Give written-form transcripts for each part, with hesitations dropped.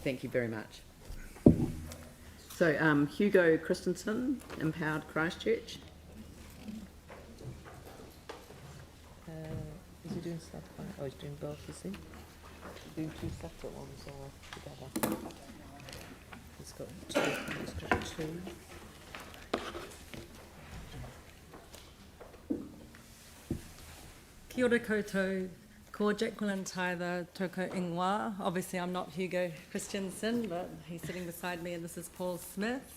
Thank you very much. So, Hugo Kristinsson, Empowered Christchurch. Is he doing stuff by, oh, he's doing both, is he? Doing two separate ones or together? He's got two. Kia ora koutou, ko Jacqueline Tyther toko ingoa. Obviously I'm not Hugo Kristinsson, but he's sitting beside me and this is Paul Smith.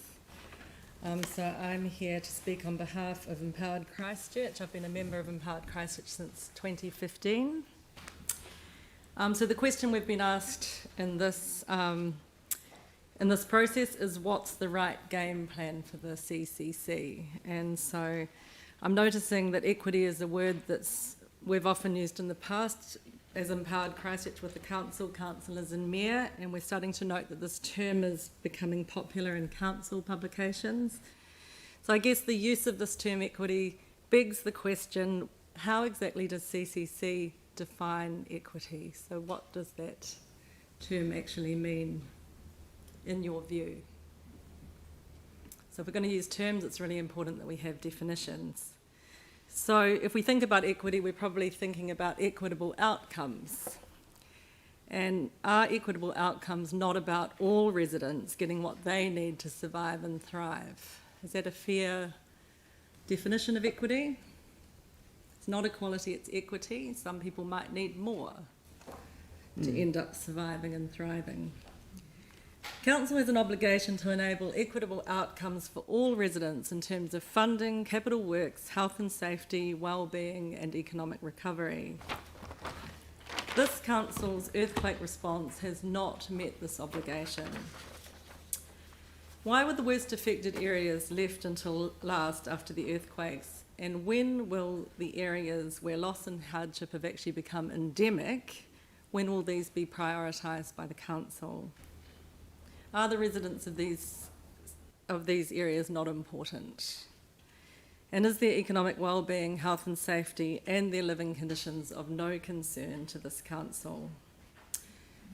So I'm here to speak on behalf of Empowered Christchurch. I've been a member of Empowered Christchurch since 2015. So the question we've been asked in this process is, what's the right game plan for the CCC? And so I'm noticing that equity is a word we've often used in the past as Empowered Christchurch with the council, councillors and mayor, and we're starting to note that this term is becoming popular in council publications. So I guess the use of this term equity begs the question, how exactly does CCC define equity? So what does that term actually mean in your view? So if we're going to use terms, it's really important that we have definitions. So if we think about equity, we're probably thinking about equitable outcomes. And are equitable outcomes not about all residents getting what they need to survive and thrive? Is that a fair definition of equity? It's not equality, it's equity. Some people might need more to end up surviving and thriving. Council has an obligation to enable equitable outcomes for all residents in terms of funding, capital works, health and safety, well-being and economic recovery. This council's earthquake response has not met this obligation. Why were the worst affected areas left until last after the earthquakes? And when will the areas where loss and hardship have actually become endemic, when will these be prioritised by the council? Are the residents of these areas not important? And is their economic well-being, health and safety and their living conditions of no concern to this council?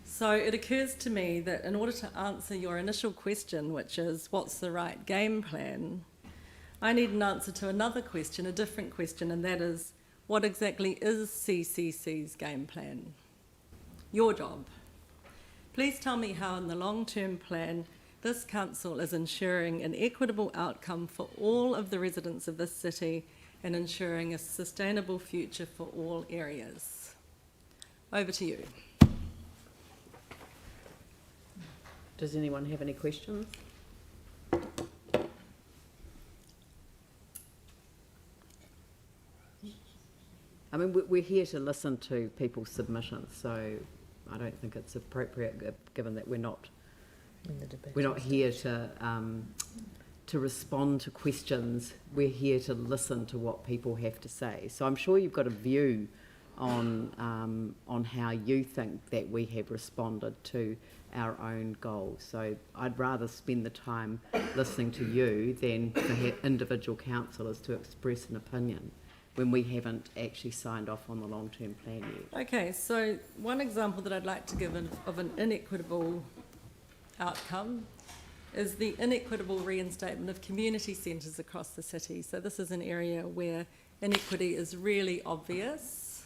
So it occurs to me that in order to answer your initial question, which is what's the right game plan, I need an answer to another question, a different question, and that is, what exactly is CCC's game plan? Your job. Please tell me how in the long-term plan this council is ensuring an equitable outcome for all of the residents of this city and ensuring a sustainable future for all areas. Over to you. Does anyone have any questions? I mean, we're here to listen to people's submissions, so I don't think it's appropriate, given that we're not here to respond to questions. We're here to listen to what people have to say. So I'm sure you've got a view on how you think that we have responded to our own goals. So I'd rather spend the time listening to you than for individual councillors to express an opinion when we haven't actually signed off on the long-term plan yet. Okay, so one example that I'd like to give of an inequitable outcome is the inequitable reinstatement of community centres across the city. So this is an area where inequity is really obvious.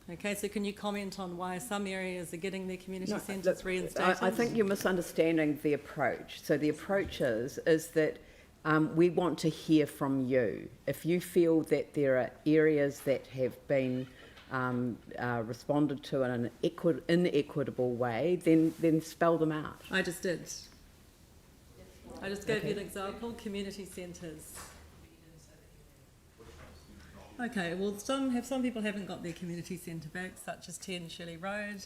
Okay, so can you comment on why some areas are getting their community centres reinstated? I think you're misunderstanding the approach. So the approach is that we want to hear from you. If you feel that there are areas that have been responded to in an inequitable way, then spell them out. I just did. I just gave you an example, community centres. Okay, well some people haven't got their community centre back, such as 10 Shirley Road.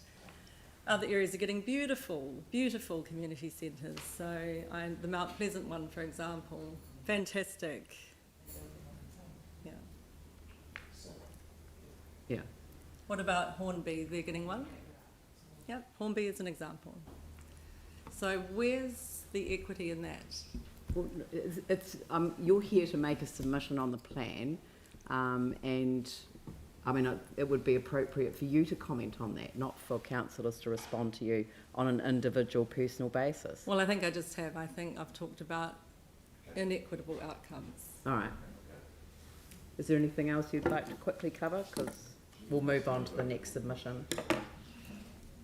Other areas are getting beautiful, beautiful community centres. So the Mount Pleasant one, for example, fantastic. Yeah. Yeah. What about Hornby? They're getting one? Yep, Hornby is an example. So where's the equity in that? Well, you're here to make a submission on the plan, and I mean, it would be appropriate for you to comment on that, not for councillors to respond to you on an individual personal basis. Well, I think I just have. I think I've talked about inequitable outcomes. All right. Is there anything else you'd like to quickly cover? Because we'll move on to the next submission.